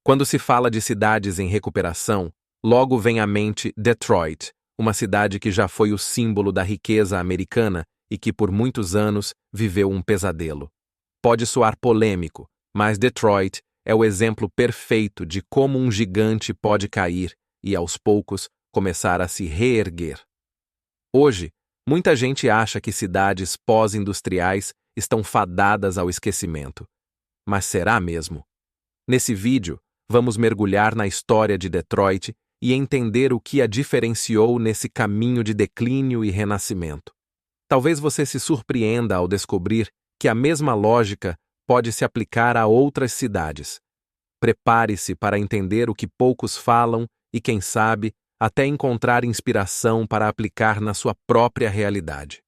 Quando se fala de cidades em recuperação, logo vem à mente Detroit, uma cidade que já foi o símbolo da riqueza americana e que por muitos anos viveu um pesadelo. Pode soar polêmico, mas Detroit é o exemplo perfeito de como um gigante pode cair e, aos poucos, começar a se reerguer. Hoje, muita gente acha que cidades pós-industriais estão fadadas ao esquecimento. Mas será mesmo? Nesse vídeo, vamos mergulhar na história de Detroit e entender o que a diferenciou nesse caminho de declínio e renascimento. Talvez você se surpreenda ao descobrir que a mesma lógica pode se aplicar a outras cidades. Prepare-se para entender o que poucos falam e, quem sabe, até encontrar inspiração para aplicar na sua própria realidade.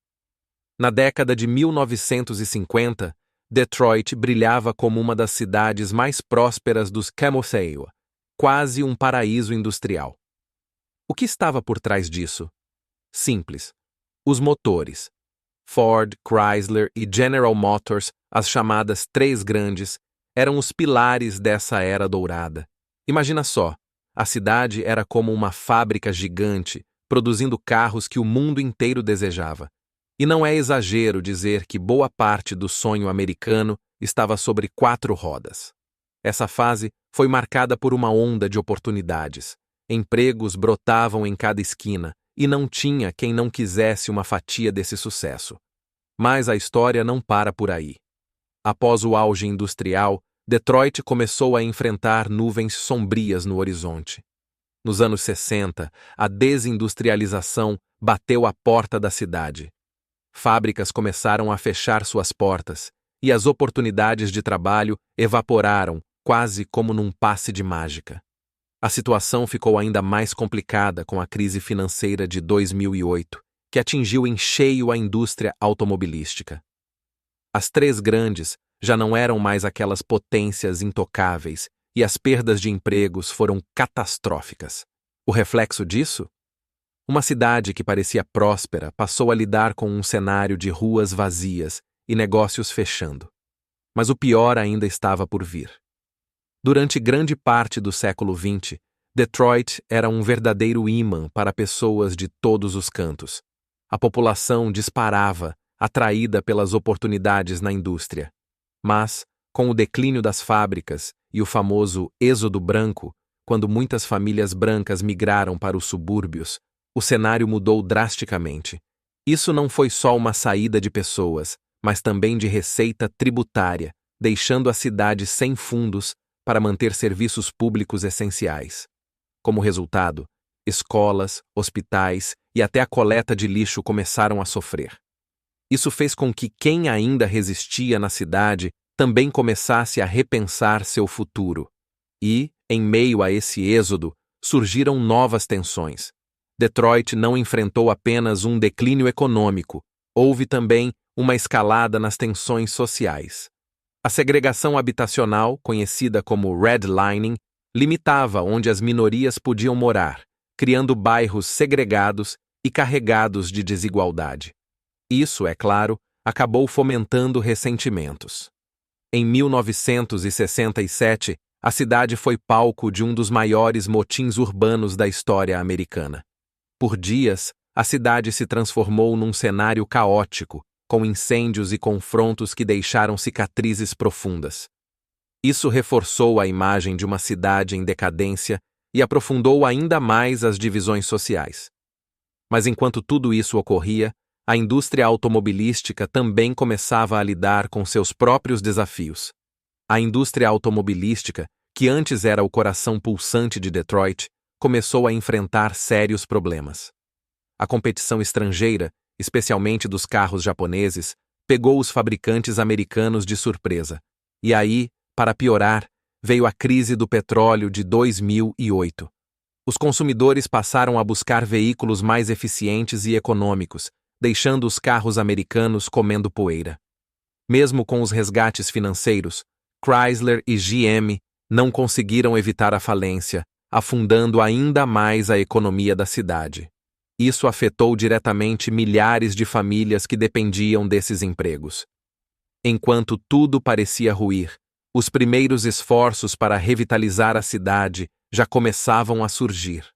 Na década de 1950, Detroit brilhava como uma das cidades mais prósperas dos Camosseio, quase um paraíso industrial. O que estava por trás disso? Simples. Os motores. Ford, Chrysler e General Motors, as chamadas três grandes, eram os pilares dessa era dourada. Imagina só, a cidade era como uma fábrica gigante, produzindo carros que o mundo inteiro desejava. E não é exagero dizer que boa parte do sonho americano estava sobre 4 rodas. Essa fase foi marcada por uma onda de oportunidades. Empregos brotavam em cada esquina, e não tinha quem não quisesse uma fatia desse sucesso. Mas a história não para por aí. Após o auge industrial, Detroit começou a enfrentar nuvens sombrias no horizonte. Nos anos 60, a desindustrialização bateu à porta da cidade. Fábricas começaram a fechar suas portas, e as oportunidades de trabalho evaporaram, quase como num passe de mágica. A situação ficou ainda mais complicada com a crise financeira de 2008, que atingiu em cheio a indústria automobilística. As três grandes já não eram mais aquelas potências intocáveis, e as perdas de empregos foram catastróficas. O reflexo disso? Uma cidade que parecia próspera passou a lidar com um cenário de ruas vazias e negócios fechando. Mas o pior ainda estava por vir. Durante grande parte do século XX, Detroit era um verdadeiro ímã para pessoas de todos os cantos. A população disparava, atraída pelas oportunidades na indústria. Mas, com o declínio das fábricas e o famoso êxodo branco, quando muitas famílias brancas migraram para os subúrbios, o cenário mudou drasticamente. Isso não foi só uma saída de pessoas, mas também de receita tributária, deixando a cidade sem fundos para manter serviços públicos essenciais. Como resultado, escolas, hospitais e até a coleta de lixo começaram a sofrer. Isso fez com que quem ainda resistia na cidade também começasse a repensar seu futuro. E, em meio a esse êxodo, surgiram novas tensões. Detroit não enfrentou apenas um declínio econômico, houve também uma escalada nas tensões sociais. A segregação habitacional, conhecida como redlining, limitava onde as minorias podiam morar, criando bairros segregados e carregados de desigualdade. Isso, é claro, acabou fomentando ressentimentos. Em 1967, a cidade foi palco de um dos maiores motins urbanos da história americana. Por dias, a cidade se transformou num cenário caótico, com incêndios e confrontos que deixaram cicatrizes profundas. Isso reforçou a imagem de uma cidade em decadência e aprofundou ainda mais as divisões sociais. Mas enquanto tudo isso ocorria, a indústria automobilística também começava a lidar com seus próprios desafios. A indústria automobilística, que antes era o coração pulsante de Detroit, começou a enfrentar sérios problemas. A competição estrangeira, especialmente dos carros japoneses, pegou os fabricantes americanos de surpresa. E aí, para piorar, veio a crise do petróleo de 2008. Os consumidores passaram a buscar veículos mais eficientes e econômicos, deixando os carros americanos comendo poeira. Mesmo com os resgates financeiros, Chrysler e GM não conseguiram evitar a falência, afundando ainda mais a economia da cidade. Isso afetou diretamente milhares de famílias que dependiam desses empregos. Enquanto tudo parecia ruir, Os primeiros esforços para revitalizar a cidade já começavam a surgir.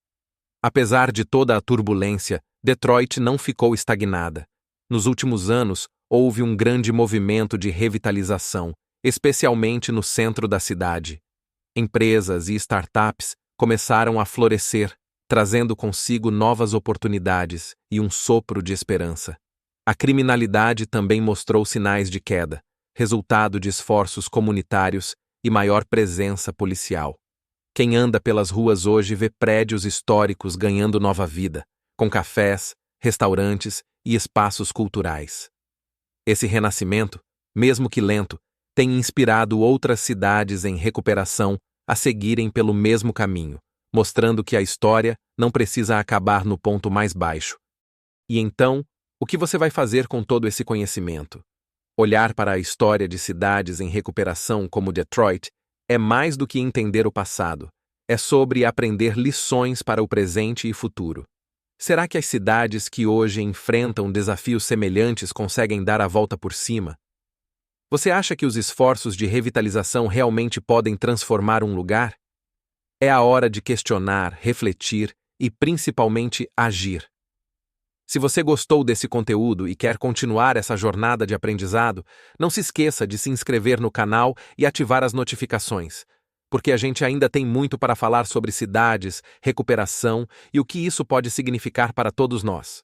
Apesar de toda a turbulência, Detroit não ficou estagnada. Nos últimos anos, houve um grande movimento de revitalização, especialmente no centro da cidade. Empresas e startups começaram a florescer, trazendo consigo novas oportunidades e um sopro de esperança. A criminalidade também mostrou sinais de queda, resultado de esforços comunitários e maior presença policial. Quem anda pelas ruas hoje vê prédios históricos ganhando nova vida, com cafés, restaurantes e espaços culturais. Esse renascimento, mesmo que lento, tem inspirado outras cidades em recuperação a seguirem pelo mesmo caminho, mostrando que a história não precisa acabar no ponto mais baixo. E então, o que você vai fazer com todo esse conhecimento? Olhar para a história de cidades em recuperação como Detroit é mais do que entender o passado. É sobre aprender lições para o presente e futuro. Será que as cidades que hoje enfrentam desafios semelhantes conseguem dar a volta por cima? Você acha que os esforços de revitalização realmente podem transformar um lugar? É a hora de questionar, refletir e, principalmente, agir. Se você gostou desse conteúdo e quer continuar essa jornada de aprendizado, não se esqueça de se inscrever no canal e ativar as notificações, porque a gente ainda tem muito para falar sobre cidades, recuperação e o que isso pode significar para todos nós.